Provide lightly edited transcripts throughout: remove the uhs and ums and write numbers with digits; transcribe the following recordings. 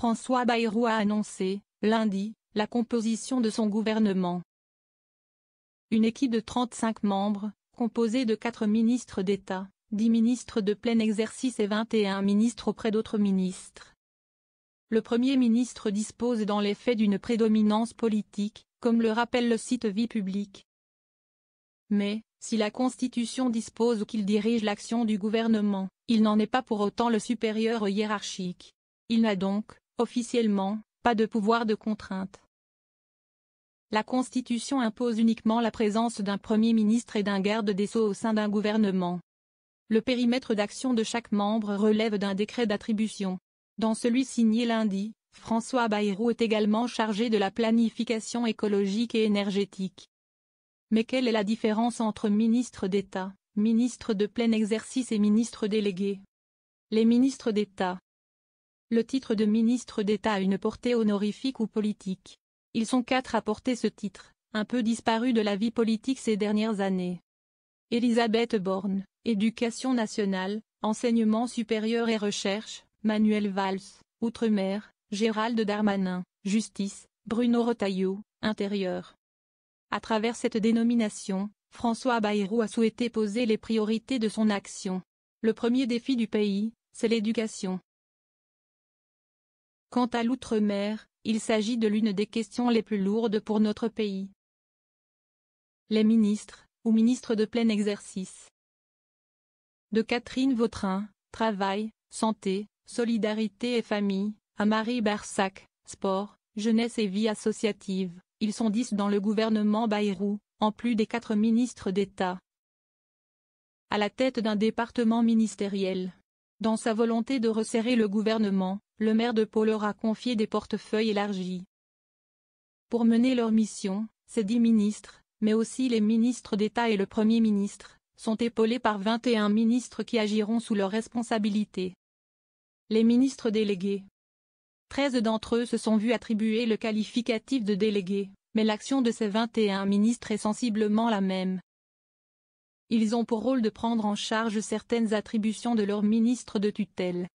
François Bayrou a annoncé, lundi, la composition de son gouvernement. Une équipe de 35 membres, composée de 4 ministres d'État, 10 ministres de plein exercice et 21 ministres auprès d'autres ministres. Le Premier ministre dispose dans les faits d'une prédominance politique, comme le rappelle le site Vie publique. Mais, si la Constitution dispose qu'il dirige l'action du gouvernement, il n'en est pas pour autant le supérieur hiérarchique. Il n'a donc, officiellement, pas de pouvoir de contrainte. La Constitution impose uniquement la présence d'un Premier ministre et d'un garde des Sceaux au sein d'un gouvernement. Le périmètre d'action de chaque membre relève d'un décret d'attribution. Dans celui signé lundi, François Bayrou est également chargé de la planification écologique et énergétique. Mais quelle est la différence entre ministre d'État, ministre de plein exercice et ministre délégué? Les ministres d'État. Le titre de ministre d'État a une portée honorifique ou politique. Ils sont 4 à porter ce titre, un peu disparu de la vie politique ces dernières années. Elisabeth Borne, Éducation nationale, Enseignement supérieur et recherche, Manuel Valls, Outre-mer, Gérald Darmanin, Justice, Bruno Retailleau, Intérieur. À travers cette dénomination, François Bayrou a souhaité poser les priorités de son action. Le premier défi du pays, c'est l'éducation. Quant à l'outre-mer, il s'agit de l'une des questions les plus lourdes pour notre pays. Les ministres, ou ministres de plein exercice. De Catherine Vautrin, Travail, Santé, Solidarité et Famille, à Marie Barsac, Sport, Jeunesse et Vie associative, ils sont 10 dans le gouvernement Bayrou, en plus des 4 ministres d'État. À la tête d'un département ministériel. Dans sa volonté de resserrer le gouvernement, le maire de Pau leur a confié des portefeuilles élargis. Pour mener leur mission, ces 10 ministres, mais aussi les ministres d'État et le Premier ministre, sont épaulés par 21 ministres qui agiront sous leur responsabilité. Les ministres délégués. 13 d'entre eux se sont vus attribuer le qualificatif de délégué, mais l'action de ces 21 ministres est sensiblement la même. Ils ont pour rôle de prendre en charge certaines attributions de leurs ministres de tutelle.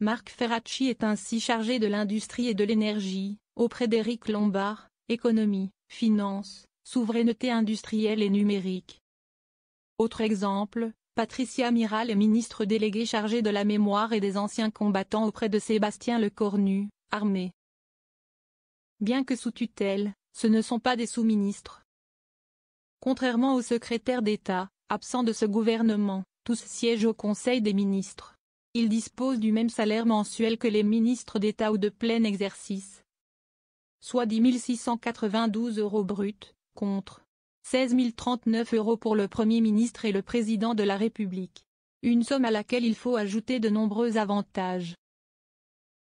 Marc Ferracci est ainsi chargé de l'industrie et de l'énergie, auprès d'Éric Lombard, économie, finances, souveraineté industrielle et numérique. Autre exemple, Patricia Miral est ministre déléguée chargée de la mémoire et des anciens combattants auprès de Sébastien Lecornu, armée. Bien que sous tutelle, ce ne sont pas des sous-ministres. Contrairement aux secrétaires d'État, absents de ce gouvernement, tous siègent au Conseil des ministres. Ils disposent du même salaire mensuel que les ministres d'État ou de plein exercice. Soit 10 692 € bruts, contre 16 039 € pour le Premier ministre et le Président de la République. Une somme à laquelle il faut ajouter de nombreux avantages.